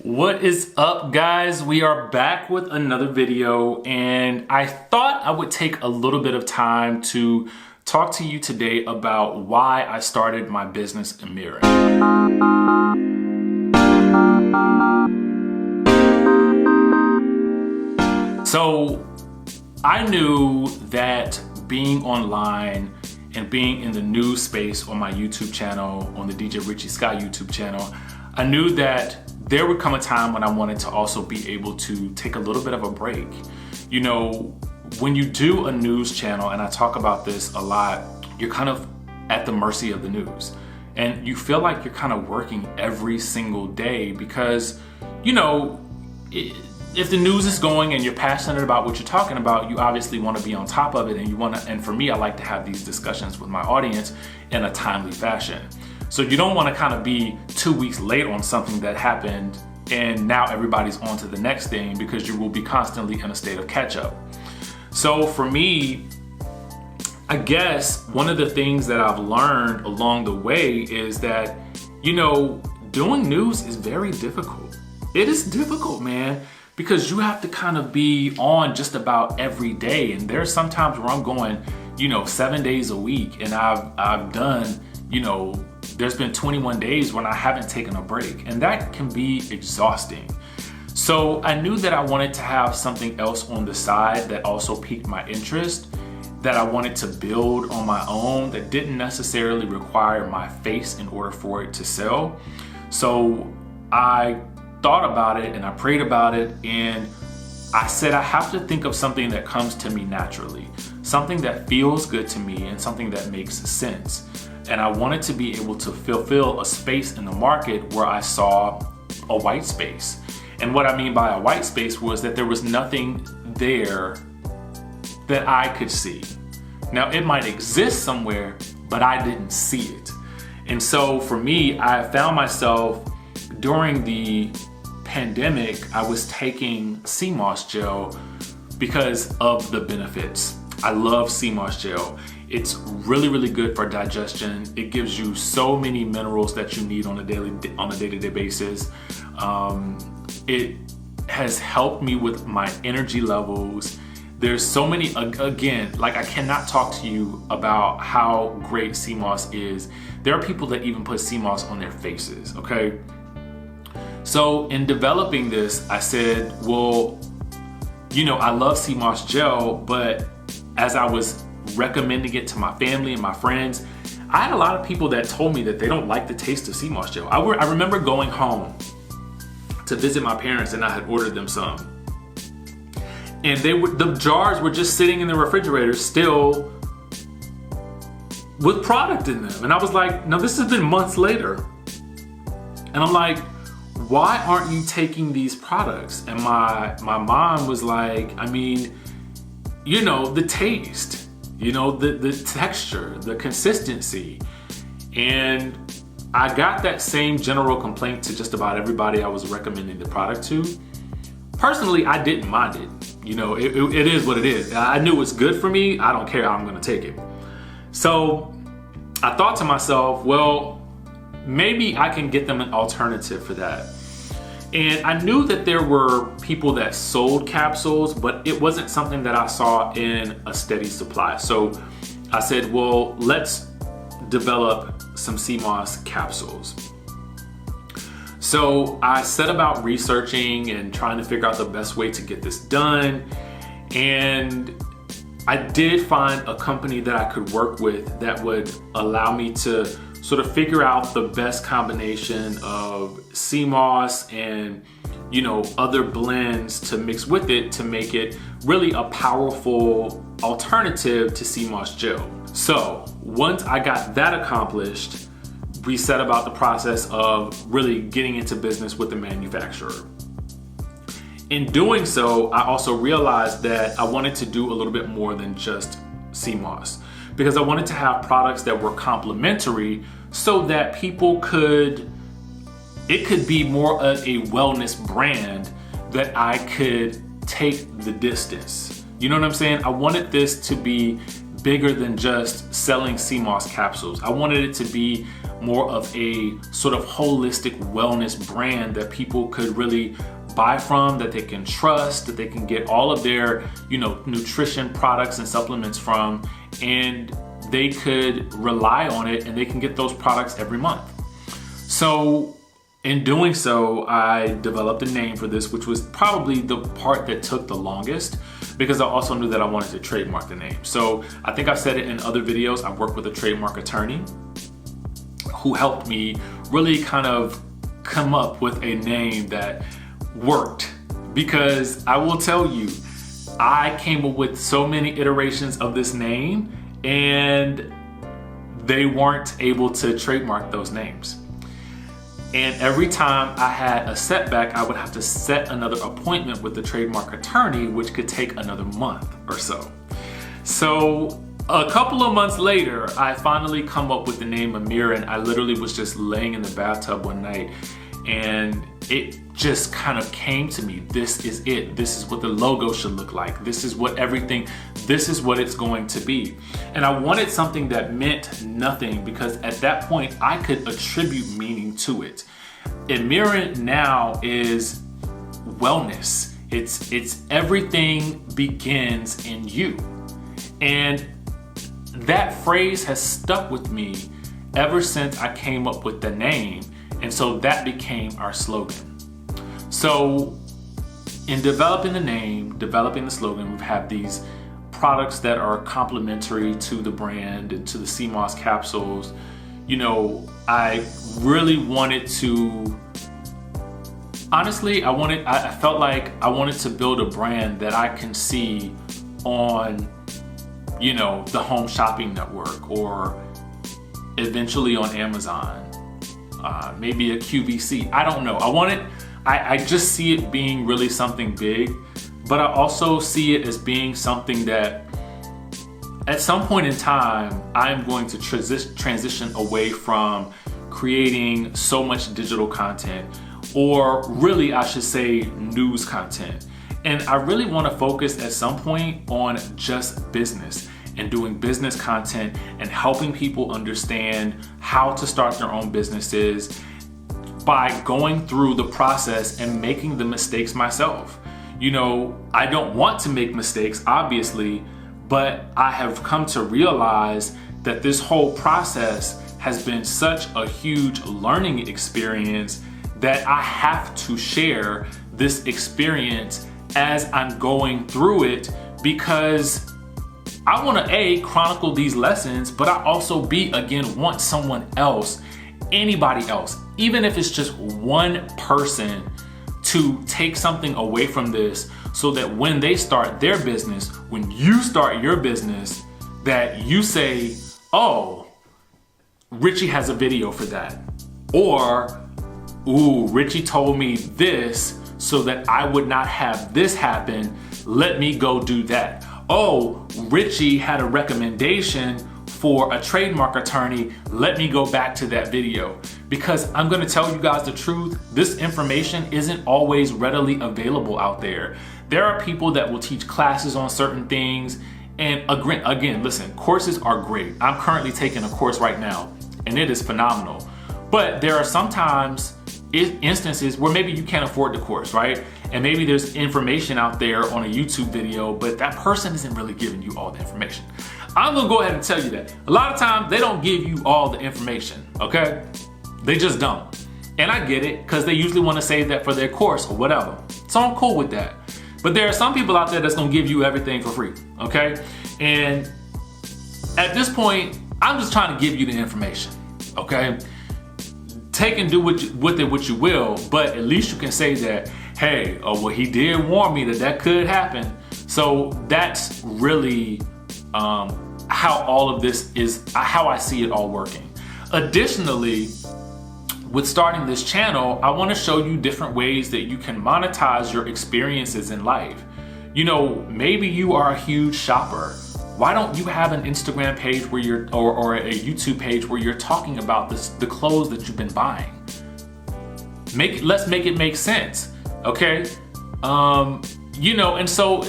What is up, guys? We are back with another video, and I thought I would take a little bit of time to talk to you today about why I started my business in mirroring. So I knew that being online and being in the news space on my YouTube channel, on the DJ Richie Sky YouTube channel, I knew that there would come a time when I wanted to also be able to take a little bit of a break. You know, when you do a news channel, and I talk about this a lot, you're kind of at the mercy of the news. And you feel like you're kind of working every single day because, you know, if the news is going and you're passionate about what you're talking about, you obviously want to be on top of it, and you want to, and for me, I like to have these discussions with my audience in a timely fashion. So you don't want to kind of be 2 weeks late on something that happened and now everybody's on to the next thing, because you will be constantly in a state of catch up. So for me, I guess one of the things that I've learned along the way is that, you know, doing news is very difficult. It is difficult, man, because you have to kind of be on just about every day. And there's sometimes where I'm going, you know, 7 days a week, and I've done, you know, there's been 21 days when I haven't taken a break, and that can be exhausting. So I knew that I wanted to have something else on the side that also piqued my interest, that I wanted to build on my own, that didn't necessarily require my face in order for it to sell. So I thought about it and I prayed about it, and I said I have to think of something that comes to me naturally, something that feels good to me and something that makes sense. And I wanted to be able to fulfill a space in the market where I saw a white space. And what I mean by a white space was that there was nothing there that I could see. Now, it might exist somewhere, but I didn't see it. And so for me, I found myself during the pandemic, I was taking sea moss gel because of the benefits. I love sea moss gel. It's really, really good for digestion. It gives you so many minerals that you need on a day-to-day basis. It has helped me with my energy levels. There's so many, again, like I cannot talk to you about how great sea moss is. There are people that even put sea moss on their faces, okay? So in developing this, I said, well, you know, I love sea moss gel, but as I was recommending it to my family and my friends, I had a lot of people that told me that they don't like the taste of sea moss gel. I remember going home to visit my parents, and I had ordered them some, and the jars were just sitting in the refrigerator still with product in them. And I was like, no, this has been months later. And I'm like, why aren't you taking these products? And my mom was like, I mean, you know, the taste, you know, the texture, the consistency. And I got that same general complaint to just about everybody I was recommending the product to. Personally, I didn't mind it. You know, it is what it is. I knew it's good for me. I don't care how I'm gonna take it. So I thought to myself, well, maybe I can get them an alternative for that. And I knew that there were people that sold capsules, but it wasn't something that I saw in a steady supply. So I said, well, let's develop some sea moss capsules. So I set about researching and trying to figure out the best way to get this done. And I did find a company that I could work with that would allow me to sort of figure out the best combination of sea moss and, you know, other blends to mix with it to make it really a powerful alternative to sea moss gel. So once I got that accomplished, we set about the process of really getting into business with the manufacturer. In doing so, I also realized that I wanted to do a little bit more than just sea moss, because I wanted to have products that were complementary so that people it could be more of a wellness brand that I could take the distance. You know what I'm saying? I wanted this to be bigger than just selling sea moss capsules. I wanted it to be more of a sort of holistic wellness brand that people could really buy from, that they can trust, that they can get all of their, nutrition products and supplements from, and they could rely on it and they can get those products every month. So in doing so, I developed a name for this, which was probably the part that took the longest, because I also knew that I wanted to trademark the name. So I think I've said it in other videos. I've worked with a trademark attorney who helped me really kind of come up with a name that worked, because I will tell you, I came up with so many iterations of this name and they weren't able to trademark those names. And every time I had a setback, I would have to set another appointment with the trademark attorney, which could take another month or so. So a couple of months later, I finally come up with the name Amir, and I literally was just laying in the bathtub one night and it just kind of came to me. This is it. This is what the logo should look like. This is what it's going to be. And I wanted something that meant nothing, because at that point I could attribute meaning to it. Amir now is wellness. It's everything begins in you. And that phrase has stuck with me ever since I came up with the name. And so that became our slogan. So in developing the name, developing the slogan, we've had these products that are complementary to the brand and to the sea moss capsules. I really wanted to, honestly, I felt like I wanted to build a brand that I can see on, the Home Shopping Network, or eventually on Amazon, maybe a QVC. I don't know. I just see it being really something big, but I also see it as being something that at some point in time, I'm going to transition away from creating so much digital content, or really I should say news content. And I really want to focus at some point on just business and doing business content and helping people understand how to start their own businesses by going through the process and making the mistakes myself. I don't want to make mistakes, obviously, but I have come to realize that this whole process has been such a huge learning experience that I have to share this experience as I'm going through it, because I want to chronicle these lessons, but I also want someone else, anybody else, even if it's just one person, to take something away from this, so that when they start their business, when you start your business, that you say, oh, Richie has a video for that. Or, ooh, Richie told me this so that I would not have this happen. Let me go do that. Oh, Richie had a recommendation for a trademark attorney. Let me go back to that video. Because I'm gonna tell you guys the truth, this information isn't always readily available out there. There are people that will teach classes on certain things. And again, listen, courses are great. I'm currently taking a course right now and it is phenomenal. But there are sometimes instances where maybe you can't afford the course, right? And maybe there's information out there on a YouTube video, but that person isn't really giving you all the information. I'm gonna go ahead and tell you that. A lot of times they don't give you all the information, okay? They just don't. And I get it, because they usually wanna save that for their course or whatever. So I'm cool with that. But there are some people out there that's gonna give you everything for free, okay? And at this point, I'm just trying to give you the information, okay? Take and do with it what you will, but at least you can say that, hey, well, he did warn me that could happen. So that's really how all of this is, how I see it all working. Additionally, with starting this channel, I want to show you different ways that you can monetize your experiences in life. Maybe you are a huge shopper. Why don't you have an Instagram page where or a YouTube page where you're talking about the clothes that you've been buying? Let's make it make sense, okay? And so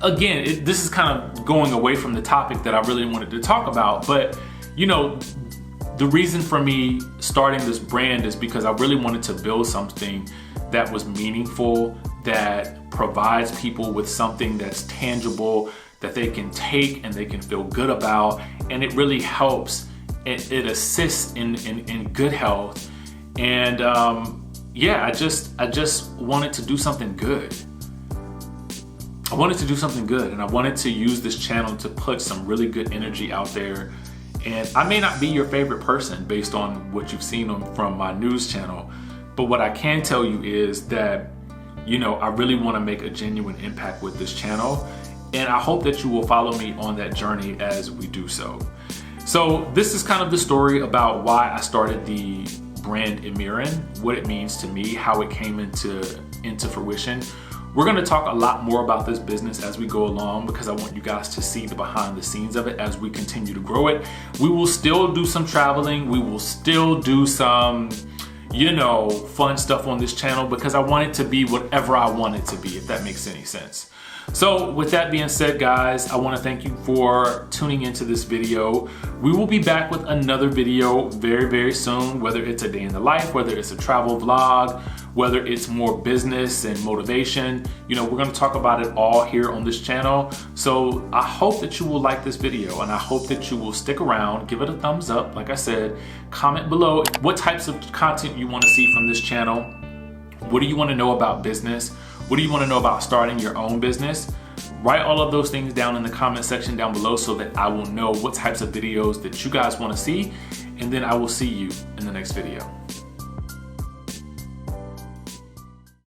again, this is kind of going away from the topic that I really wanted to talk about, but you know, the reason for me starting this brand is because I really wanted to build something that was meaningful, that provides people with something that's tangible, that they can take and they can feel good about, and it really helps. It assists in good health, and yeah, I just wanted to do something good. I wanted to do something good, and I wanted to use this channel to put some really good energy out there. And I may not be your favorite person based on what you've seen from my news channel, but what I can tell you is that, you know, I really want to make a genuine impact with this channel, and I hope that you will follow me on that journey as we do so. So this is kind of the story about why I started the brand Emirin, what it means to me, how it came into fruition. We're gonna talk a lot more about this business as we go along, because I want you guys to see the behind the scenes of it as we continue to grow it. We will still do some traveling. We will still do some, you know, fun stuff on this channel, because I want it to be whatever I want it to be, if that makes any sense. So with that being said, guys, I want to thank you for tuning into this video. We will be back with another video very, very soon, whether it's a day in the life, whether it's a travel vlog, whether it's more business and motivation. You know, we're going to talk about it all here on this channel. So I hope that you will like this video, and I hope that you will stick around, give it a thumbs up. Like I said, comment below what types of content you want to see from this channel. What do you want to know about business? What do you want to know about starting your own business? Write all of those things down in the comment section down below so that I will know what types of videos that you guys want to see, and then I will see you in the next video.